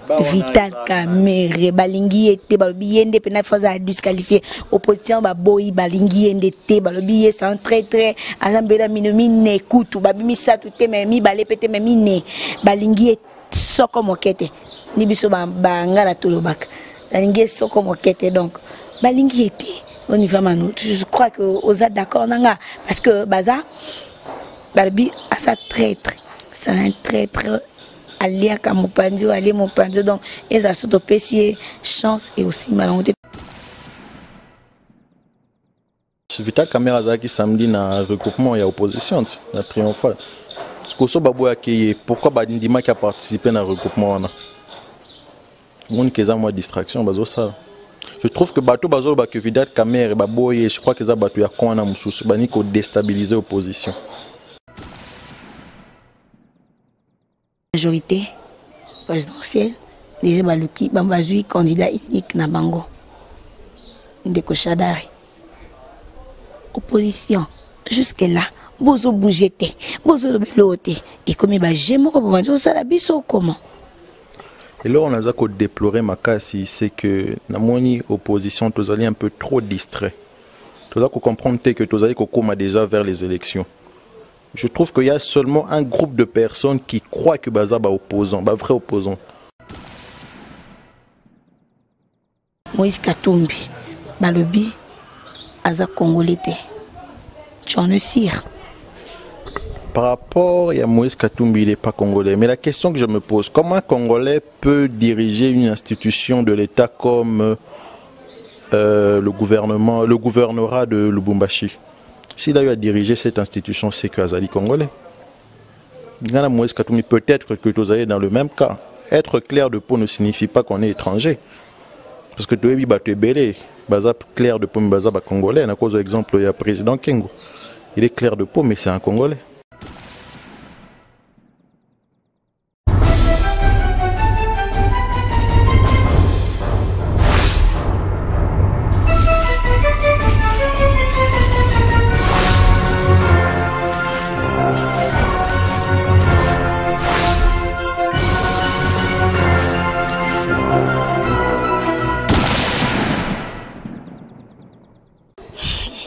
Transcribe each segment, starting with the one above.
Vital Kamerhe balingi ete balobi yende pena faza disqualifié opposition ba boyi balingi yende te balobi ye c'est très très azambela minomi ne kutu babimi satu te memi bale pete memi ne balingi soko mokete ni biso ba ngala tolobaka balingi soko mokete donc balingi ete on y va manu je crois que aux êtes d'accord nanga parce que baza balobi asa traître c'est un traître Alia Kamupandio, Ali Mupandio, donc ils ont surtout payé chance et aussi malheureusement. Vital Kamerhe qui samedi na regroupement et opposition, na triomphal. Parce que so babo accueilli, pourquoi Badindima qui a participé na regroupement na? Mon qui a moins distraction bazo ça. Je trouve que bateau bazo ba que Vital Kamerhe babo et je crois que ça bateau ya kona mususu bani ko déstabiliser opposition. Majorité présidentielle, déjà Baluki, Bambazui, candidat unique na Bango. Ndeko Shadari. Opposition, jusque-là, bozo bougete, bozo belote. Et comme il va jamais comprendre, ça la biso comment? Et là, on a qu'à déplorer ma casse, c'est que la moni opposition, tous allés un peu trop distrait. Tous allés comprendre que tous allés qu'on déjà vers les élections. Je trouve qu'il y a seulement un groupe de personnes qui croient que Baza est opposant, vrai opposant. Moïse Katumbi, Balobi, Aza Congolais, tu en es sûr? Par rapport à Moïse Katumbi, il n'est pas congolais. Mais la question que je me pose, comment un Congolais peut diriger une institution de l'État comme le gouvernorat de Lubumbashi? S'il a eu à diriger cette institution, c'est que Azali congolais. Peut-être que vous allez dans le même cas. Être clair de peau ne signifie pas qu'on est étranger. Parce que tu es belé, clair de peau, mais congolais. À cause exemple, il y a le président Kengo. Il est clair de peau, mais c'est un congolais.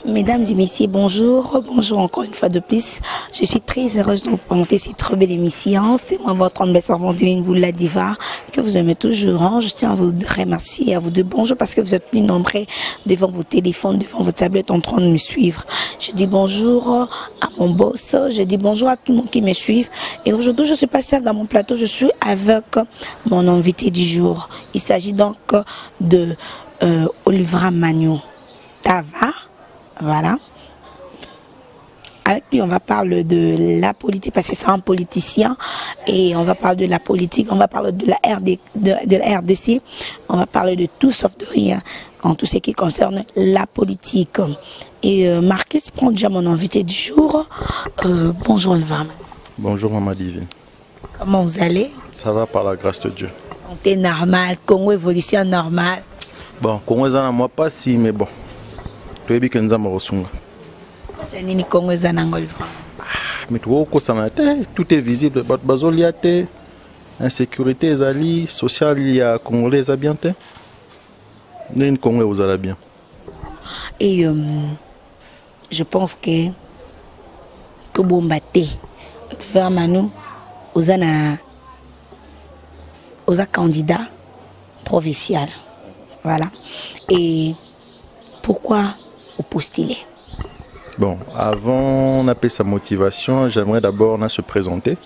Mesdames et messieurs, bonjour. Bonjour encore une fois de plus. Je suis très heureuse de vous présenter cette très belle émission. C'est moi votre humble servante divine, vous la diva, que vous aimez toujours. Je tiens à vous remercier et à vous dire bonjour parce que vous êtes plus nombreux devant vos téléphones, devant vos tablettes en train de me suivre. Je dis bonjour à mon boss, je dis bonjour à tout le monde qui me suit. Et aujourd'hui, je suis pas seule dans mon plateau, je suis avec mon invité du jour. Il s'agit donc de Olivra Magno Tava. Voilà. Avec lui, on va parler de la politique parce que c'est un politicien et on va parler de la politique, on va parler de la RDC, on va parler de tout sauf de rien en tout ce qui concerne la politique. Et Marquis prend déjà mon invité du jour. Bonjour Olivra. Bonjour Maman Divine. Comment vous allez? Ça va par la grâce de Dieu. Santé normale, Congo évolution normale. Bon, Congo est moi pas si, mais bon. C'est Nini Congo mais tout est visible. Insécurité, sociale, il y a Congolais, bien. Nini Congo vous allez bien. Et je pense que Bombaté, vraiment aux candidats provincial. Voilà. Et pourquoi postuler? Bon, avant d'appeler sa motivation, j'aimerais d'abord se présenter.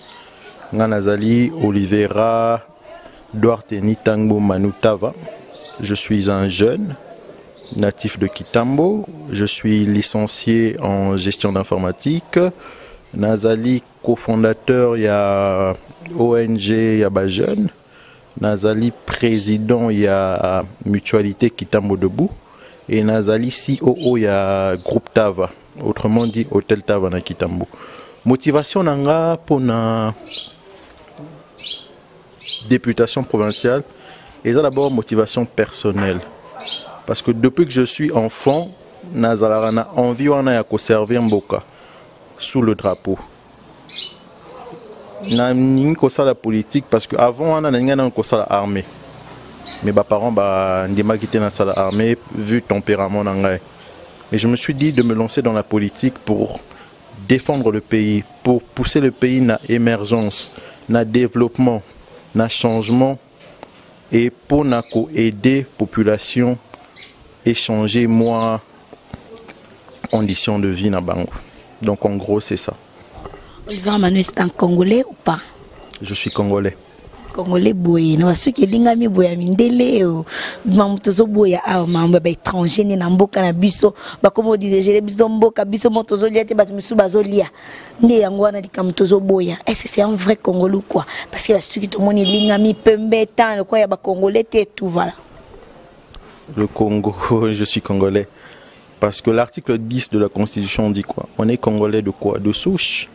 Nazali Olivera Duarte Nitango Manutava. Je suis un jeune natif de Kitambo. Je suis licencié en gestion d'informatique. Nazali cofondateur, il y a ONG, il y a Jeune. Nazali président, il y a Mutualité Kitambo Debout. Et Nazali COO, il y a Groupe Tava, autrement dit Hôtel Tava na Kitambo. Motivation nanga pour la députation provinciale, et ça d'abord motivation personnelle. Parce que depuis que je suis enfant, Nazalarana envie de servir Mboka sous le drapeau. na ningi kosala politique parce que avant on a ninga kosala armée. Mes parents ndima quitté na sala armée vu tempérament nangai. Mais je me suis dit de me lancer dans la politique pour défendre le pays, pour pousser le pays na émergence, na développement, na changement et pour aider la population et changer moi conditions de vie na bango. Donc en gros c'est ça. Oliver Manu est un Congolais ou pas? Je suis Congolais. Congolais boye na basu ki linga mi boya mindele o mamutozo boya a mamba ba étranger ni na mboka na biso ba komo diriger biso mboka biso motozo lia te ba misu bazolia nde yango wana dikamutozo boya. Est-ce que c'est un vrai Congolais ou quoi? Parce que basu ki to moni linga mi pembe tan quoi ya ba Congolais te tout voilà. Le Congo, je suis Congolais parce que l'article 10 de la Constitution dit quoi? On est Congolais de quoi? De souche.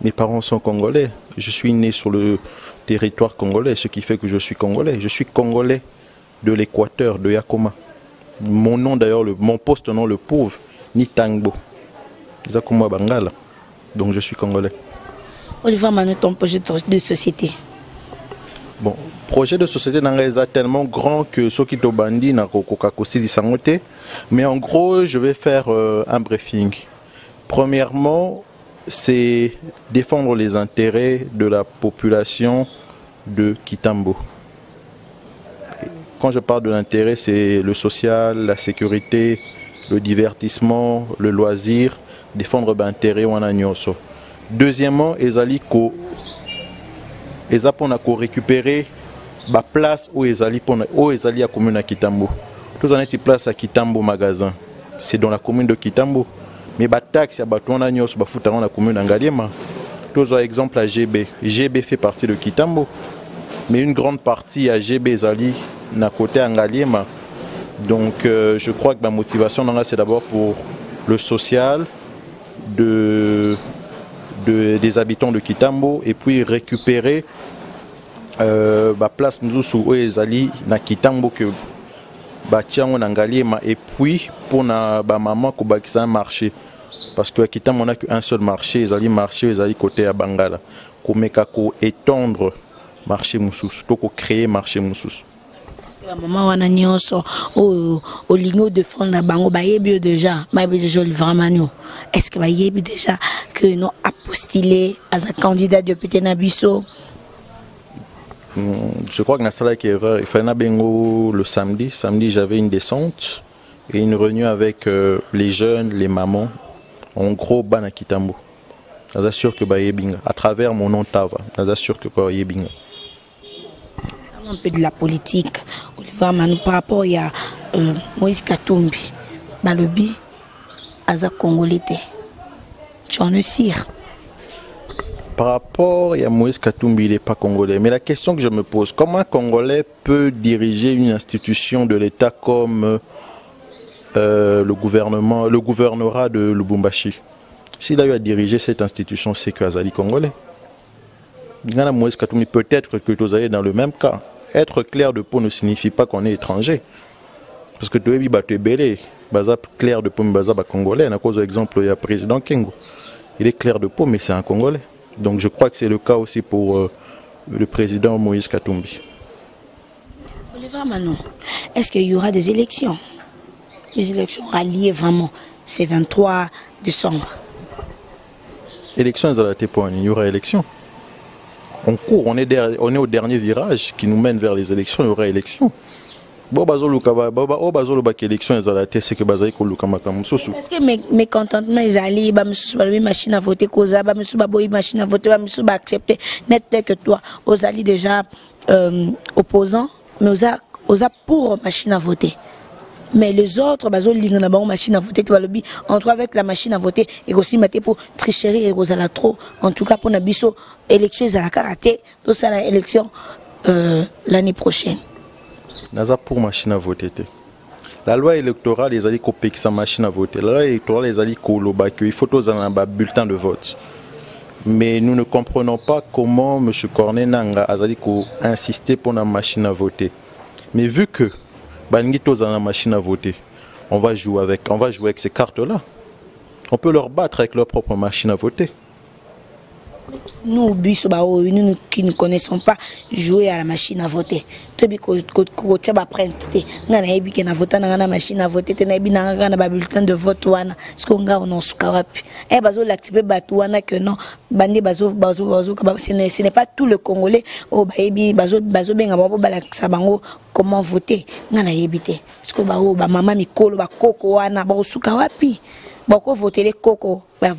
Mes parents sont Congolais. Je suis né sur le territoire congolais, ce qui fait que je suis Congolais. Je suis Congolais de l'Équateur, de Yakoma. Mon nom d'ailleurs, mon poste nom le pauvre, Nitangbo. Zakuma Bangala. Donc je suis Congolais. Oliver Manu, ton projet de société? Bon, projet de société est tellement grand que ceux qui bandi na kokokakosi sangote. Mais en gros, je vais faire un briefing. Premièrement, c'est défendre les intérêts de la population de Kitambo. Quand je parle de l'intérêt, c'est le social, la sécurité, le divertissement, le loisir, défendre l'intérêt wana nyonso. Deuxièmement, ezali ko récupérer la place où ezali à commune à Kitambo. Tous en est place à Kitambo magasin. C'est dans la commune de Kitambo. Mais les taxes, les dans la commune d'Angaliema. Tous un exemple à GB. GB fait partie de Kitambo. Mais une grande partie à GB Zali, na côté Angaliema. Donc je crois que ma motivation c'est d'abord pour le social des habitants de Kitambo et puis récupérer la place où Zali na Kitambo que et puis pour na maman qui un marché parce que Kitambo on n'a qu'un seul marché ils marché ils côté à Bangala comme étendre marché moussous donc créer marché moussous parce que la maman wana nyonso au lingo de fond na bango ba yebi déjà Oliver Manu est-ce que ba yebi déjà que nous a postulé as un candidat député na biso? Je crois que Nassala qui erreur. Il fallait bengo le samedi. Samedi, j'avais une descente et une réunion avec les jeunes, les mamans. En gros, Bana Kitambo. J'assure que Bayebinga. À travers mon nom Tava. J'assure que Bayebinga. Un peu de la politique. Oliver Manu par rapport à Moïse Katumbi. Balobi, Aza Congolais. Tu en es sûr? Par rapport à Moïse Katumbi, il n'est pas congolais. Mais la question que je me pose, comment un Congolais peut diriger une institution de l'État comme le gouvernorat de Lubumbashi? S'il a eu à diriger cette institution, c'est qu'Azali Congolais. Moïse Katumbi, peut-être que vous allez dans le même cas. Être clair de peau ne signifie pas qu'on est étranger. Parce que tu es belé, clair de peau, Congolais. À cause de l'exemple, il y a le président Kengo. Il est clair de peau, mais c'est un Congolais. Donc je crois que c'est le cas aussi pour le président Moïse Katumbi. Oliver Manu, est-ce qu'il y aura des élections? Les élections ralliées vraiment, c'est 23 décembre. Élections, il y aura élection. On court, on est au dernier virage qui nous mène vers les élections, il y aura élection. Parce que mes contentements ils allaient machine à voter causa machine à voter accepter net que toi aux alliés déjà opposants mais aux pour machine à voter mais les autres machine à voter entre avec la machine à voter et aussi pour tricherie et trop en tout cas pour nabiso élection à la karaté tout ça la élection l'année prochaine. Naza pour machine à voter. La loi électorale, les alliés copier sa machine à voter. La loi électorale, les alliés koloba il faut tous un bulletin de vote. Mais nous ne comprenons pas comment M. Cornet Nanga a insisté pour la machine à voter. Mais vu que Bangitos a la machine à voter, on va jouer avec ces cartes-là. On peut leur battre avec leur propre machine à voter. Nous, nous qui ne connaissons pas jouer à la machine à voter. Tu na voter na machine à voter, tu na bulletin de vote wana. Ce qu'on a on sukawapi. Eh bazo l'activer batuana que non. Bandi bazo ce n'est pas tout le Congolais au baby bazo benga babo balakisa bango comment voter. Ngana yebite. Ce que ba maman mikolo ba koko wana ba sukawapi. Bako voter les coco. Bah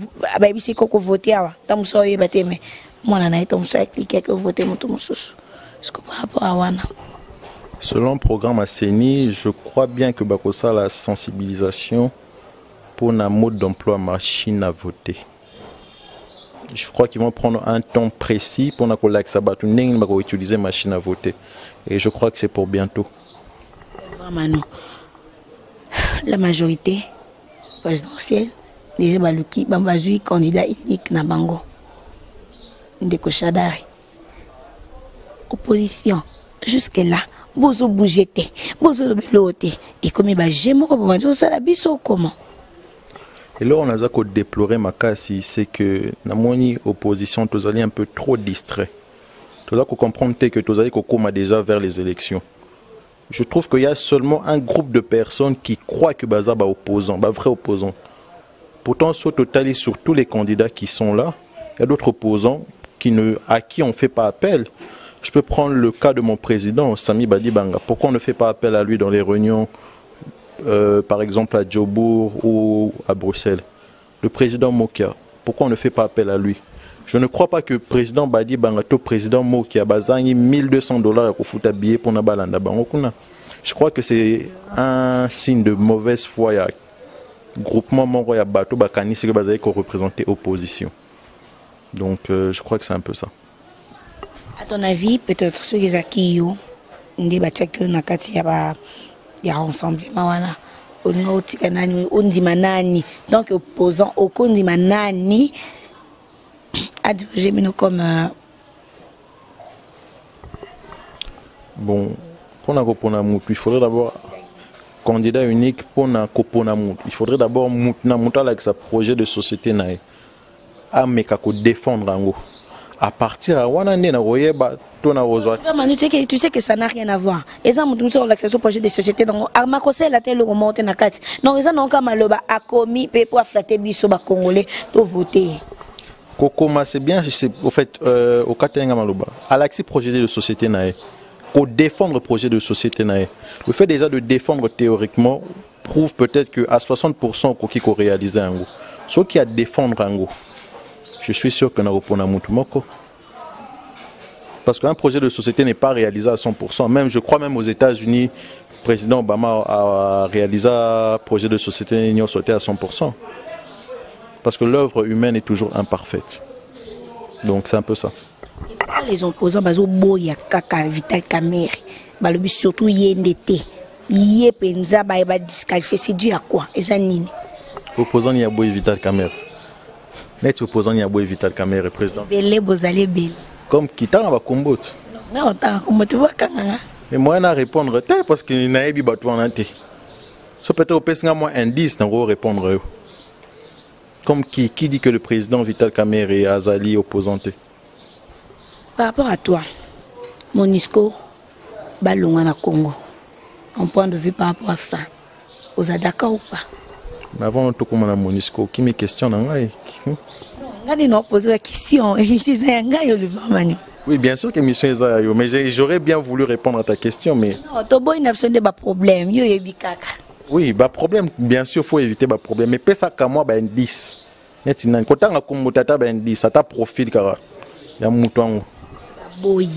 ici coco voter awa. Tam so yebate me. Moi na ito musa cliquer que voter moto mususu. Ce que par rapport à wana. Selon le programme ASENI, je crois bien que Bakosa la sensibilisation pour un mode d'emploi machine à voter. Je crois qu'ils vont prendre un temps précis pour utiliser machine à voter. Et je crois que c'est pour bientôt. Vraiment, la majorité présidentielle, déjà Baluki, Bambazui, candidat unique na Bango. Ndeko Chadari. Opposition, jusque-là. Bozo bougete, bozo belote, et comme il va jamais comprendre ça la biso comment. Et là on a ça qu'on déplorer ma casse, c'est que la moni opposition tous allés un peu trop distrait. Tous qu'on comprendre que tous allés qu'on déjà vers les élections. Je trouve qu'il y a seulement un groupe de personnes qui croient que baza ba opposant, ba vrai opposant. Pourtant sur total sur tous les candidats qui sont là, il y a d'autres opposants à qui on ne fait pas appel. Je peux prendre le cas de mon président, Sami Badibanga. Pourquoi on ne fait pas appel à lui dans les réunions, par exemple à Djobour ou à Bruxelles? Le président Mokia, pourquoi on ne fait pas appel à lui? Je ne crois pas que le président Badibanga, le président Mokia, a 1200 $ pour foutre billet pour Nabalanda. Je crois que c'est un signe de mauvaise foi. Il y a un groupement Moroya Bato Bakani, c'est que représenter l'opposition. Donc je crois que c'est un peu ça. À ton avis, peut-être ceux qui ont des bâtiments qui ont des rassemblements, on dit manani, donc opposant au kondi manani, à dire comme. Bon, pour la Koponamut, il faudrait d'abord candidat unique pour la Koponamut. Il faudrait d'abord monter avec sa projet de société naïe, à Mekako défendre en gros. À partir de tu sais que ça n'a rien à voir. Et ça, sur l'accession projet de société dans Armakosé la télé remonte na kati. Donc ça non comme le a commis pour flatter biso ba congolais pour voter. Kokoma c'est bien, c'est au fait au Katenga Maloba. À l'accès projet de société naé. Pour défendre le projet de société naé. Le fait déjà de défendre théoriquement prouve peut-être que à 60% qui ko réaliser en gros. Ce qui a défendre en gros. Je suis sûr que nous avons Moko. Parce qu'un projet de société n'est pas réalisé à 100%. Même, je crois même aux États-Unis, le président Obama a réalisé un projet de société à 100%. Parce que l'œuvre humaine est toujours imparfaite. Donc c'est un peu ça. Les opposants, Boya Kaka, Vital Kamer, surtout Yendete, Yepenza, disqualifié, c'est dû à quoi? Opposant Yaboy Vital Kamer. Net opposant Yaboy Vital Kamer, président. Belé, Bozale, Bel. Comme Kitana va combattre. Non, tu vois quand même. Mais moi, je répondre parce qu'il n'y a pas de battu. Ça peut être un indice pour répondre. Comme qui dit que le président Vital Kamer est Azali opposanté? Par rapport à toi, Monisco, Balongana Congo, un point de vue par rapport à ça, vous êtes d'accord ou pas? Mais avant tout comme Monisco, qui me questionne en poser la question. Oui, bien sûr que mission est mais j'aurais bien voulu répondre à ta question, mais. Non, tu as un problème. Oui, bah problème, bien sûr, il faut éviter le problème. Mais ça comme moi, ben 10. Quand on a comme tata ben 10, ça t'a profil car il y a mouton. Boy.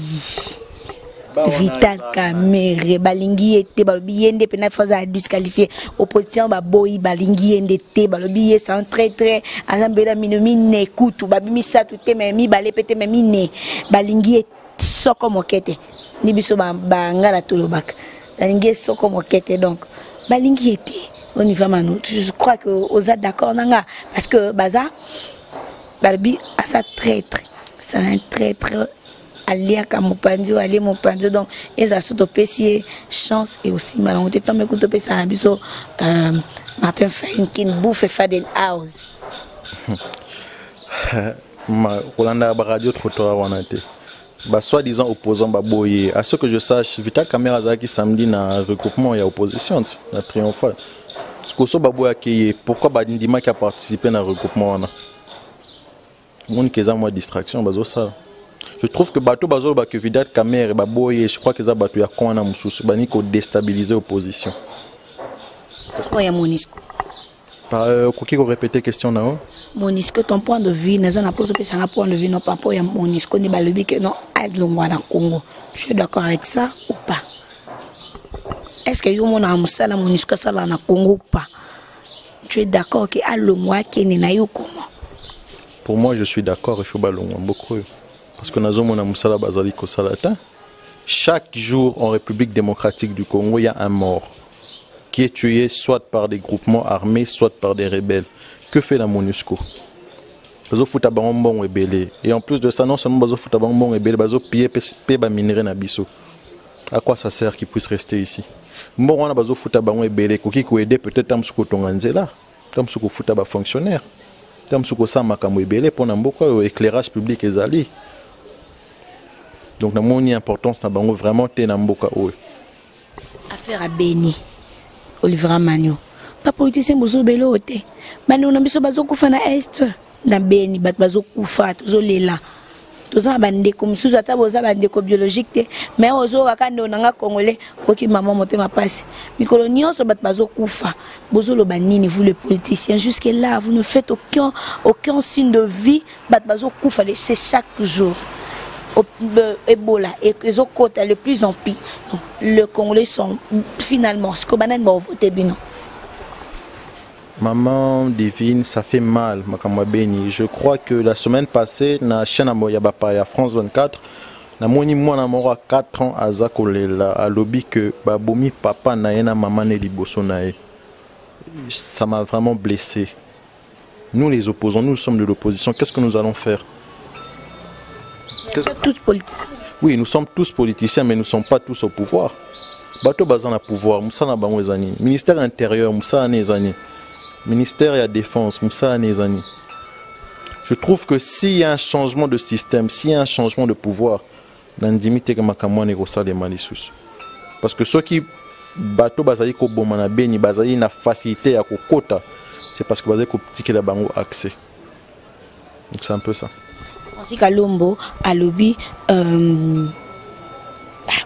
Vital Kamerhe balingi ete balobiyende pena faza disqualifié opposition ba boy balingi endete balobiye sans très azambela minomine kutu babimisa tout me mi balé pété me mine balingi soko mokete ni biso ba ngala tolobaka balingi soko mokete donc balingi ete on y va manu je crois que vous êtes d'accord nanga parce que baza balobi à ça traître c'est un traître aller à mon pandio, aller mon pandio, donc ils ont surtout payé chance et aussi malheureusement tant mais quand on paye ça un biseau Martin Fenkin bouffe Fadel House. Rolanda radio trottoir wanate. Bah soi-disant opposant baboye. À ce que je sache, Vital Kamerhe qui samedi na regroupement et opposition, na triomphal. Ce que so baboye accueilli, pourquoi Badindima qui a participé à regroupement wana? Mon keza moi distraction bazo ça. Je trouve que bateau bazo ba que Vital Kamerhe baboye, je crois que ça bateau ya kona mususu bani ko déstabiliser opposition. Pourquoi ya Monisco? Qui ko répéter question na? Monisco, ton point de vue, nous avons posé un point de vue, non pas pour Monisco, ni balobi que non, aide le moi dans Congo. Je suis d'accord avec ça ou pas? Est-ce que vous avez un Monisco ça dans Congo ou pas? Tu es d'accord que le moi qui est né comment? Pour moi, je suis d'accord, il faut balonger beaucoup. Parce que nous avons un Moussala Bazali Kosalata. Chaque jour en République démocratique du Congo, il y a un mort qui est tué soit par des groupements armés, soit par des rebelles. Que fait la MONUSCO? Bazo futa bango ebele. Et en plus de ça, non seulement bazo futa bango ebele, bazo piller pe minerai na biso. À quoi ça sert qu'ils puissent rester ici? Bon, on a bazo futa bango ebele, koki ko aider peut-être tamsuko tonganzela, tamsuko futa ba fonctionnaire, tamsuko sa makambo ebele pour namboka éclairage public ezali. Donc na moni importance na bango vraiment te namboka oyo. Affaire à Béni. Olivier Manio. Pas politicien bozo belo ote. Manu na biso bazo kufa na est na Beni bat bazo kufa tozo lela. Toza bande comme sous ata boza bande ko biologique te mais ozo wakande onanga congolais oki maman motema passe. Mikolo nyonso bat bazo kufa. Bozo lo banini vous les politiciens jusque là vous ne faites aucun signe de vie bat bazo kufa c'est chaque jour. Ebola et les autres côtés le plus en pire. Les Congolais sont finalement ce que banane va voter bien. Maman divine, ça fait mal, Makama Beni. Je crois que la semaine passée, na chaîne à France 24, na moni moi na mort à 4 ans à Zakolela, à lobby que babomi papa na maman ne liboso nae. Ça m'a vraiment blessé. Nous les opposants, nous sommes de l'opposition. Qu'est-ce que nous allons faire? Nous sommes tous politiciens. Oui, nous sommes tous politiciens, mais nous ne sommes pas tous au pouvoir. Bato bazan na pouvoir, Moussa na bango ezani. Ministère intérieur, Moussa na ezani. Ministère de la Défense, Moussa Anezani. Je trouve que s'il y a un changement de système, s'il y a un changement de pouvoir, Nandimite Kamakamwa négocia les Malissus. Parce que ceux qui bateau bazali ko bomana beni bazali na facilité à kokota, c'est parce que bazali ko petit la bango accès. Donc c'est un peu ça. Francis Kalombo à lobby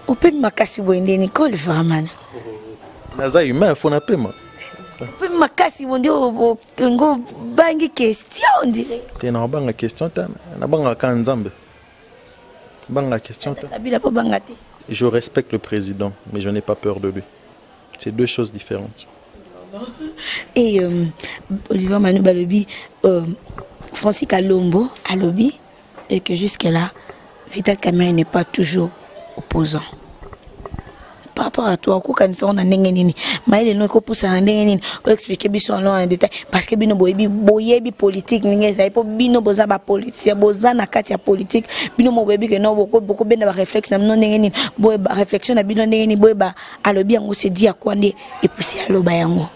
au peut makasi boende Nicole vraiment. Naza humain, il faut na paiement. Makasi on dit ngo bangi question on dirait. Tu na banga question ta na banga ka nzambe. Banga question ta. Abila pas bangate. Je respecte le président mais je n'ai pas peur de lui. C'est deux choses différentes. Et Olivier Manu Balobi Francis Kalombo à lobby et que jusque là Vital Kamerhe n'est pas toujours opposant. Par rapport à toi, quand on a n'engagé, mais il ne faut pas s'engager, expliquer bien en détail, parce que bino boyebi politique, n'engagez pas bino boza ba politique, boza na katia politique, bino boyebi que non beaucoup ben ba réflexion, non n'engagé, boye ba réflexion na bino n'engagé, boye ba alobi on se dit à quoi né et puis c'est aloba yango.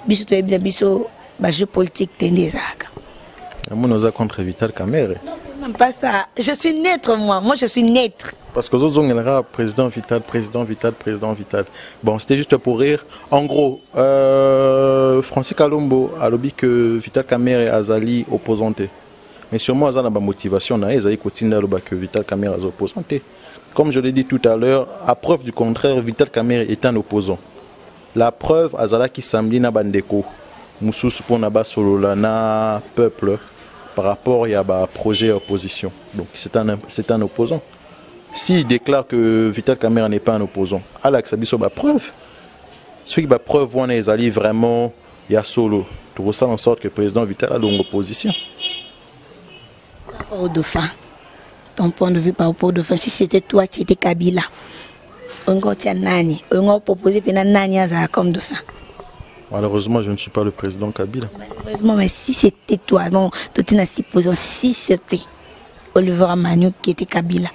Biso to ebi biso ba jeu politique tendez zaka. Moi nous a contre Vital Kamerhe. Non c'est même pas ça. Je suis neutre moi je suis neutre. Parce que Zozong est président Vital. Bon, c'était juste pour rire. En gros, Francis Kalombo a lobby que Vital Kamerhe azali opposanté. Mais sûrement, il y a une motivation, il y a que Vital Kamerhe est opposanté. Comme je l'ai dit tout à l'heure, à preuve du contraire, Vital Kamerhe est un opposant. La preuve, Azala qui samedi na bandeko, Moussous pour Naba Solola na peuple par rapport à un projet opposition. Donc c'est un opposant. S'il déclare que Vital Kamerhe n'est pas un opposant, Alex Abisso a preuve. Ceux qui ont preuve, on est allé vraiment, il y a solo. Tout ça en sorte que le président Vital a une opposition. Par rapport au dauphin, ton point de vue par rapport au dauphin, si c'était toi qui étais Kabila, on a nani, on a proposé que nani a comme dauphin. Malheureusement, je ne suis pas le président Kabila. Malheureusement, mais si c'était toi, non, tu n'as pas si c'était Olivier Manu qui était Kabila.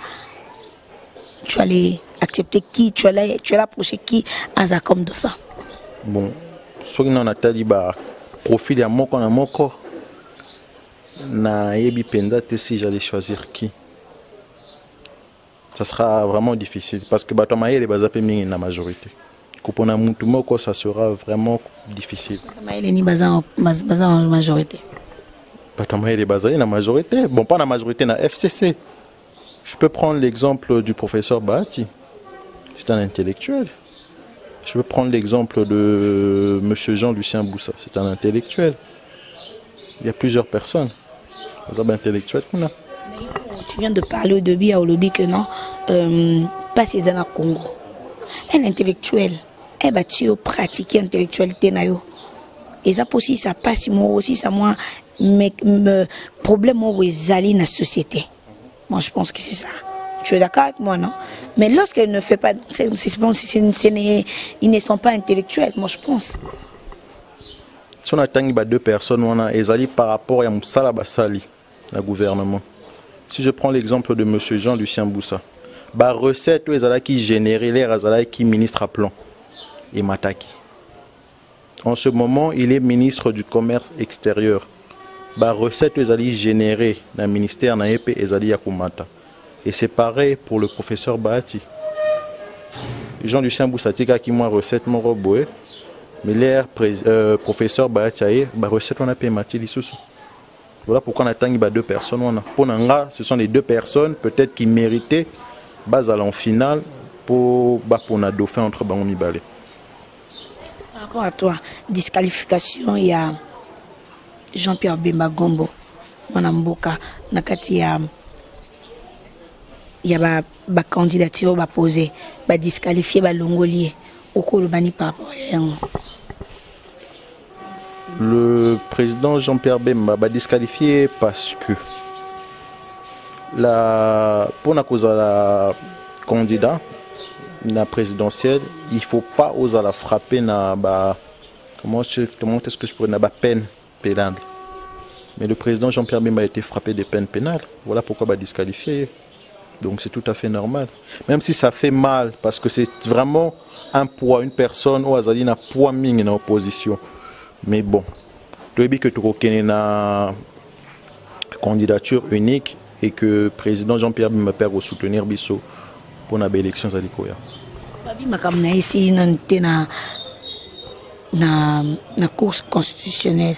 Tu allais accepter qui, tu allais approcher qui à comme de fin. Bon, ce qui n'a pas dit, profil à moko na moko. na yebi penza te si j'allais choisir qui. Ça sera vraiment difficile parce que bato maye les bazape mingi na majorité. Kupona mutu moko ça sera vraiment difficile. Maye ni bazan majorité. Bato maye les bazaye na majorité. Bon, pas na majorité na FCC. Je peux prendre l'exemple du professeur Bahati. C'est un intellectuel. Je peux prendre l'exemple de monsieur Jean-Lucien Boussa. C'est un intellectuel. Il y a plusieurs personnes. Vous avez intellectuel qu'on a. Tu viens de parler au début à Olobi que non, pas ces années Congo. Un intellectuel, un bâti pratiquer intellectualité nayo. Et ça aussi ça passe moi aussi ça moi problème où ils allaient dans la société. Moi je pense que c'est ça. Tu es d'accord avec moi non? Mais lorsqu'elle ne fait pas, ils ne sont pas intellectuels. Moi je pense. Si on attend deux personnes, on a ils allaient par rapport à Moussala Bassali, le gouvernement. Si je prends l'exemple de M. Jean-Lucien Boussa, la recette qui générait l'air qui ministre à plan et Mataki. En ce moment, il est ministre du commerce extérieur. La recette qui générée dans le ministère Naepe et Yakumata. Et c'est pareil pour le professeur Bahati. Jean-Lucien Boussa qui moi recette mon robot, mais l'air professeur Bahati la recette on a payé Mathilde Soussou. Voilà pourquoi on attend deux personnes. Pour Nanga, ce sont les deux personnes peut-être qui méritaient base en finale pour na dauphin entre Bangomi Balé. Par rapport à toi, disqualification, il y a Jean-Pierre Bemba Gombo, Manamboka, Nakati, il y a ba candidature ba posé, ba disqualifié ba longolier, au Kolobani par rapport à le président Jean-Pierre Bemba va disqualifié parce que pour la cause de la candidat la présidentielle, il ne faut pas oser la frapper comment est-ce que je pourrais peine pénale. Mais le président Jean-Pierre Bemba a été frappé des peines pénales. Voilà pourquoi il va disqualifier. Donc c'est tout à fait normal. Même si ça fait mal, parce que c'est vraiment un poids, une personne où Azali n'a poids ming dans l'opposition. Mais bon, tu as dit que tu as une candidature unique et que le président Jean-Pierre Bemba peut soutenir Bisso pour la élection Zalikoya. Ici, dans la course constitutionnelle,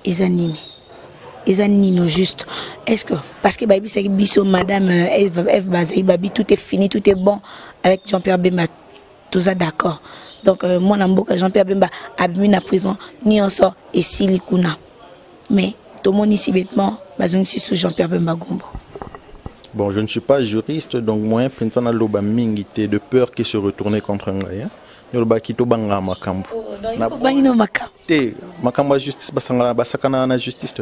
ils ont juste. Est-ce que, parce que Bisso, madame F. Bazaï, tout est fini, tout est bon avec Jean-Pierre Bemba, tout ça d'accord. Donc, moi, Jean-Pierre Bemba a mis en prison, ni en sort, et Silikuna. Mais, tout le monde ici, bêtement, ici sous Jean-Pierre Bemba Gombo. Bon, je ne suis pas juriste, donc moi, je suis de peur qu'il se retourne contre un gars. Je suis justice.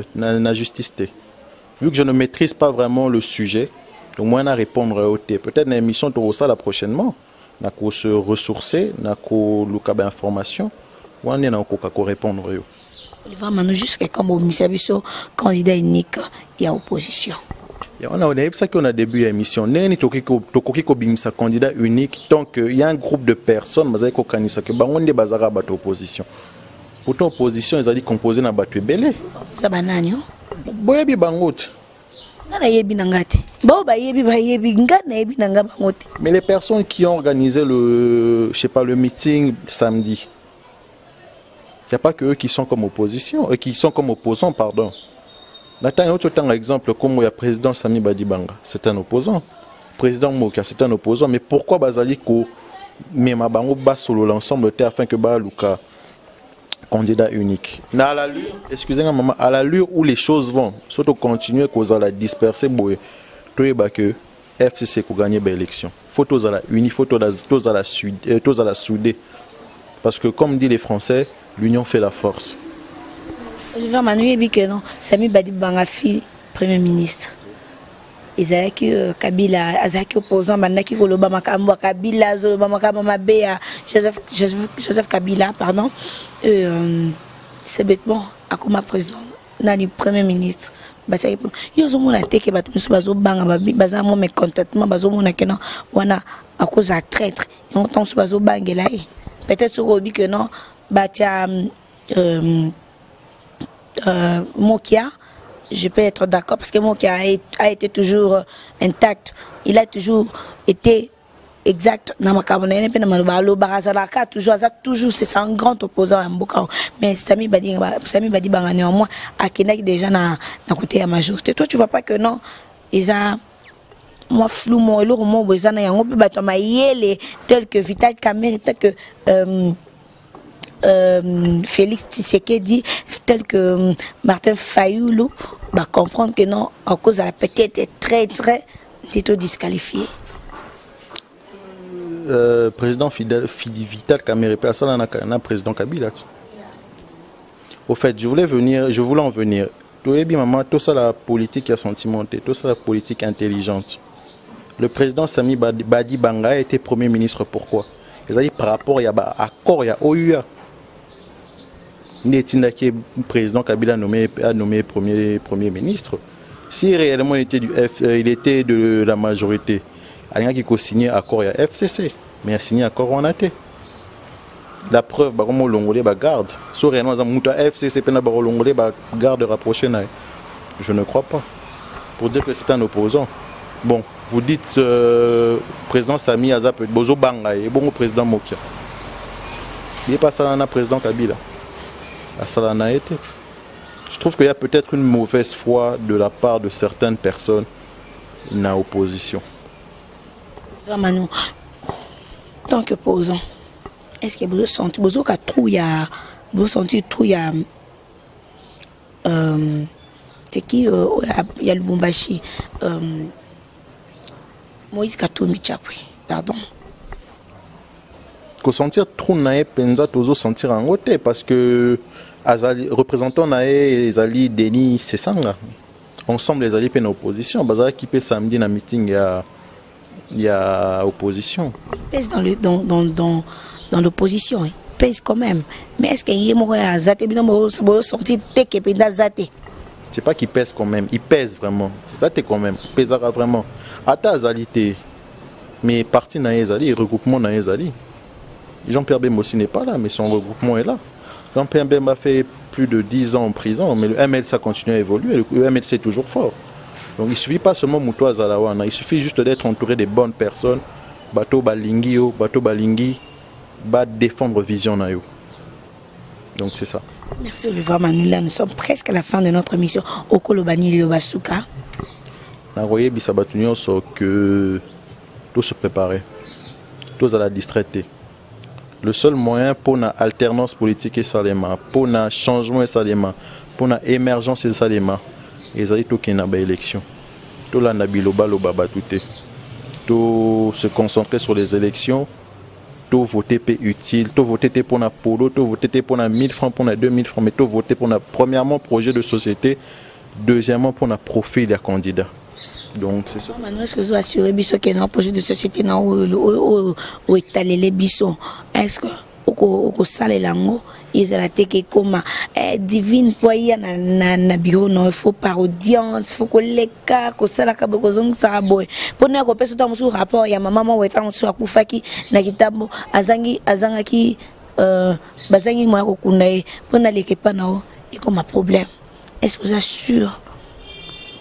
Vu que je ne maîtrise pas vraiment le sujet, donc moi, je répondre au thé. Peut-être une émission de ça prochainement. Nako se ressourcer, nako luka information, ou on est nako répondre. Vraiment juste comme au Misabiso candidat unique, il y a opposition. On a ça qu'on a début l'émission. N'est tokoki ko bimisa candidat unique tant qu'il y a un groupe de personnes, mais ko kanisa que bango nde bazara bato opposition. Pourtant opposition ils allaient composer na bato belé. Ça banani. Boyebi bangote. Mais les personnes qui ont organisé le meeting samedi, il n'y a pas que eux qui sont comme opposition, qui sont comme opposants, pardon. Autant exemple comme il y a le président Sami Badibanga, c'est un opposant. Le président Moka, c'est un opposant. Mais pourquoi Bazaliko même solo l'ensemble afin que Baluka candidat unique. Excusez-moi maman, à l'allure où les choses vont, surtout continuer à la disperser, que FCC pour gagner l'élection. Faut tous à la unie, faut tous à la souder. Parce que comme disent les Français, l'union fait la force. Olivier Manu dit que non, Sami Badibanga fille Premier ministre. Isaac Kabila, Isaac opposant, Manaki Kolobama Kabila, Joseph Kabila, pardon. C'est bêtement, à comme président, Nani Premier ministre. Yo zo mona teke batu musu bazo banga baza mo mécontentement bazo mona que non wana à cause à traître on temps su bazo bangela peut-être sur obi que non batia Mokia je peux être d'accord parce que moi qui a été toujours intact, il a toujours été exact dans ma carbonène toujours c'est un grand opposant à Mbokao, mais Sami Badi Banga néanmoins a Kenek déjà na côté à majorité. Toi tu vois pas que non, ils ont moi flou moi lourd moi besoin na yango pe bato mayele tel que Vital Kamerhe, tel que Félix Tshisekedi, tel que Martin Fayoulou, va comprendre que non, à cause elle a peut-être très disqualifié. Président Vital Kamerhe, ça n'a président Kabila. Au fait, je voulais en venir. Tout ça la politique sentimentée, tout ça la politique intelligente. Le président Sami Badi Banga a été Premier ministre. Pourquoi? C'est-à-dire par rapport à l'accord, il y a OUA. Le président Kabila a nommé Premier ministre. Si réellement il était de la majorité, il y a qui a signé l'accord, il y a FCC. Mais il a signé l'accord en AT. La preuve, comment l'ongolais garde. Si réellement il y a FCC, l'ongolais garde rapproché. Je ne crois pas. Pour dire que c'est un opposant. Bon, vous dites président Sami Azap Bozo Banga et bon président Mokia. Il n'est pas ça un président Kabila. Ça en a été. Je trouve qu'il y a peut-être une mauvaise foi de la part de certaines personnes dans l'opposition. Vraiment, tant que posant, est-ce que vous sentez c'est qui il y a le Bombashi Moïse Katumbi Tchapwi, pardon. Qu'on sentir trop naïf, penza toujours sentir en côté parce que représentant naïf Zali Denis Sessanga, ensemble les alliés en opposition. Bazar qui peut samedi dans meeting il y a opposition. Pèse dans l'opposition, il pèse quand même. Mais est-ce qu'il y a un zaté bien sorti tek penda zaté? C'est pas qu'il pèse quand même, il pèse vraiment. Zaté quand même, il pèsera vraiment. Ata Zalité, mais parti dans les alliés, regroupement dans les alliés. Jean-Pierre Bemba aussi n'est pas là, mais son regroupement est là. Jean-Pierre Bemba a fait plus de 10 ans en prison, mais le MLC a continué à évoluer, le MLC est toujours fort. Donc il ne suffit pas seulement Moutoua Zalawana, il suffit juste d'être entouré des bonnes personnes, Bato Balingi, va défendre vision na yo. Donc c'est ça. Merci Olivier Manula, nous sommes presque à la fin de notre mission au Kolobani Liobasuka. Nous voyons que tout se préparer, tout à la distraité. Le seul moyen pour une alternance politique est Salema, pour un changement est Salema, pour une émergence est Salema. Et ça tout qui n'a pas élection. Tout là n'a biloba loba batouté. Tout se concentrer sur les élections. Tout voter utile. Tout voter pour un polo. Tout voter pour un 1000 francs, pour un 2000 francs. Mais tout voter pour un premièrement projet de société. Deuxièmement pour un profil des candidats. Donc c'est ça. Est-ce que vous assurez qu'il y a un projet de société où étaler les bisons? Est-ce que au salé lango ils ont été comme divine poids na bureau non il faut par audience faut que les cas que ça la kabozong ça boy pour ne pas perdre temps sur rapport ya maman ou étant sur akufaki na kitambo azangaki bazangi moi ko kunai pour na lekepa nao et comme un problème. Est-ce que vous assure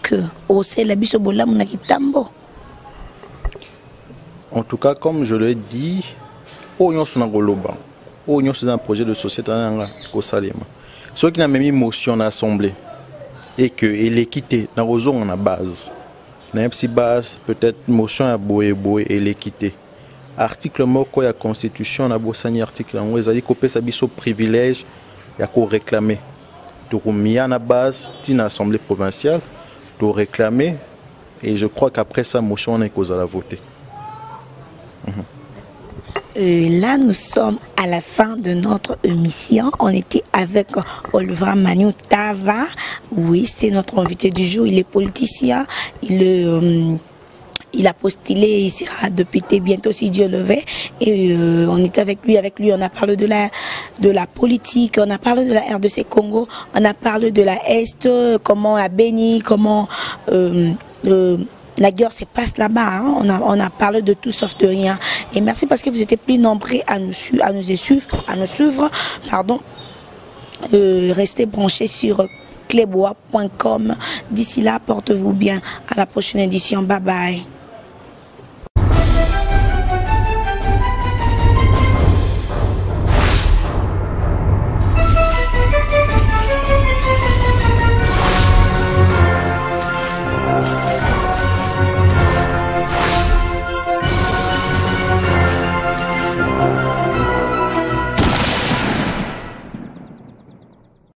que au c'est la biso bolam na kitambo? En tout cas comme je l'ai dit au nyon sunangoloba. C'est un projet de société au Salema. Ceux qui n'ont même motion dans l'Assemblée et que l'équité dans la base. Dans la base, peut-être motion à boé et l'équité. Article moko la Constitution, on a besoin article on a dit que ça biso privilège il y a qu'on réclamer. Donc mis à la base, dans l'Assemblée provinciale, pour réclamer et je crois qu'après ça motion on est cause à la voter. Là, nous sommes à la fin de notre émission. On était avec Olivier Manu Tava. Oui, c'est notre invité du jour. Il est politicien. Il a postulé. Il sera député bientôt si Dieu le veut. Et on était avec lui. Avec lui, on a parlé de la politique. On a parlé de la RDC Congo. On a parlé de la Est. Comment à Béni. Comment la guerre se passe là-bas, hein? On a parlé de tout sauf de rien. Et merci parce que vous étiez plus nombreux à nous suivre, pardon. Restez branchés sur clebois.com. D'ici là, portez-vous bien. À la prochaine édition. Bye bye.